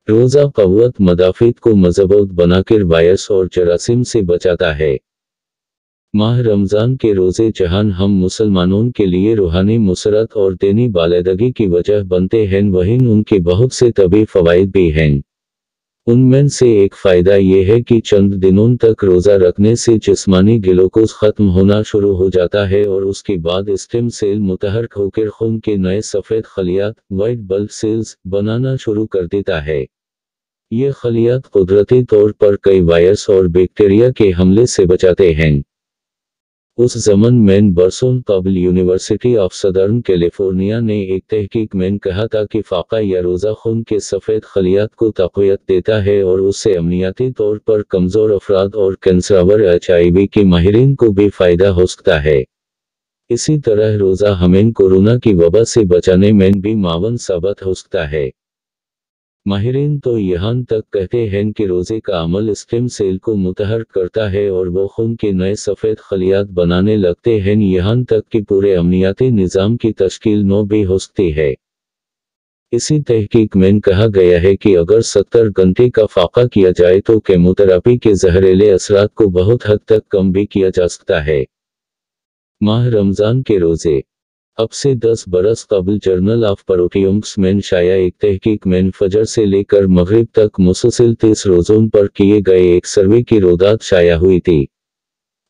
रोज़ा क़व्वत मदाफ़ित को मज़बूत बनाकर वायरस और जरासीम से बचाता है। माह रमज़ान के रोज़े जहां हम मुसलमानों के लिए रूहानी मुसरत और दीनी बालिदगी की वजह बनते हैं, वहीं उनके बहुत से तबी फ़वाइद भी हैं। उनमें से एक फ़ायदा ये है कि चंद दिनों तक रोज़ा रखने से जिस्मानी ग्लूकोज ख़त्म होना शुरू हो जाता है और उसके बाद स्टेम सेल मुतहर्रिक होकर खून के नए सफ़ेद खलियात वाइट ब्लड सेल्स बनाना शुरू कर देता है। ये खलियात कुदरती तौर पर कई वायरस और बैक्टीरिया के हमले से बचाते हैं। उस ज़मन में बरसों कबल यूनिवर्सिटी ऑफ सदर्न कैलिफोर्निया ने एक तहकीक में कहा था कि फ़ाक़ा या रोज़ा खून के सफ़ेद खलियात को तक़वियत देता है और उससे अमनियाती तौर पर कमज़ोर अफराद और कैंसरावर HIV के माहिरीन को भी फ़ायदा हो सकता है। इसी तरह रोज़ा हमें कोरोना की वबा से बचाने में भी मावन साबित हो सकता है। माहिरीन तो यहाँ तक कहते हैं कि रोज़े का अमल स्टेम सेल को मुतहर्रिक करता है और वो खून के नए सफ़ेद खलियात बनाने लगते हैं, यहाँ तक कि पूरे अमनियाती निज़ाम की तश्कील नो भी हो सकती है। इसी तहकीक में कहा गया है कि अगर 70 घंटे का फ़ाक़ा किया जाए तो केमोथेरेपी के जहरीले असरात को बहुत हद तक कम भी किया जा सकता है। माह रमज़ान के रोज़े। अब से 10 बरस कबल जर्नल ऑफ प्रोटियोमिक्स में शाया एक तहकीक में फजर से लेकर मगरिब तक मुसलसल 30 रोज़ों पर किए गए एक सर्वे की रोदात शाया हुई थी।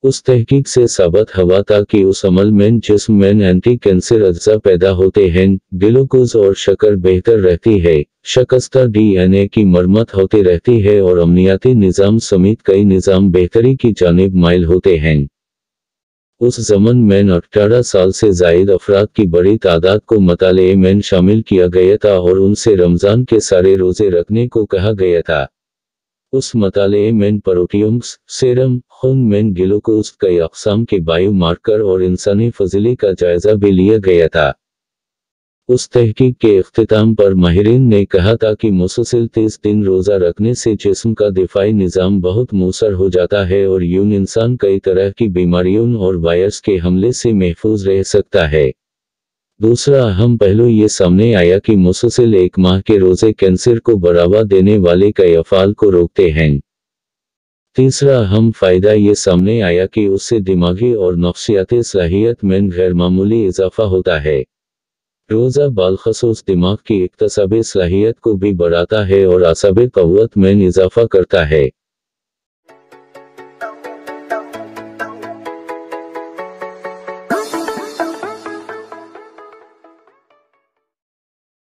उस तहकीक से साबित हुआ था कि उस अमल में जिस्म में एंटी कैंसर अज्जा पैदा होते हैं, ग्लूकोज और शक्कर बेहतर रहती है, शिकस्ता DNA की मरम्मत होती रहती है और अमनियाती निज़ाम समेत कई निज़ाम बेहतरी की जानिब माइल होते हैं। उस ज़मन में 18 साल से ज़ायद अफराद की बड़ी तादाद को मताले में शामिल किया गया था और उनसे रमज़ान के सारे रोज़े रखने को कहा गया था। उस मताले में प्रोटियोमिक्स, सेरम, खून में ग्लूकोज, कई अक़साम के बायो मार्कर और इंसानी फज़ीले का जायज़ा भी लिया गया था। उस तहकीक के इख्तिताम पर माहिरीन ने कहा था कि मुसलसल 30 दिन रोज़ा रखने से जिस्म का दिफ़ाई निज़ाम बहुत मुअस्सर हो जाता है और यूं इंसान कई तरह की बीमारियों और वायरस के हमले से महफूज रह सकता है। दूसरा अहम पहलू ये सामने आया कि मुसलसल एक माह के रोज़े कैंसर को बढ़ावा देने वाले कई अफ़ाल को रोकते हैं। तीसरा अहम फ़ायदा ये सामने आया कि उससे दिमागी और नफ्सियाती सलाहियत में गैरमामूली इजाफ़ा होता है। रोज़ा बालख़सूस दिमाग की इक्तसाबी सलाहियत को भी बढ़ाता है और आसाबी क़व्वत में इजाफ़ा करता है।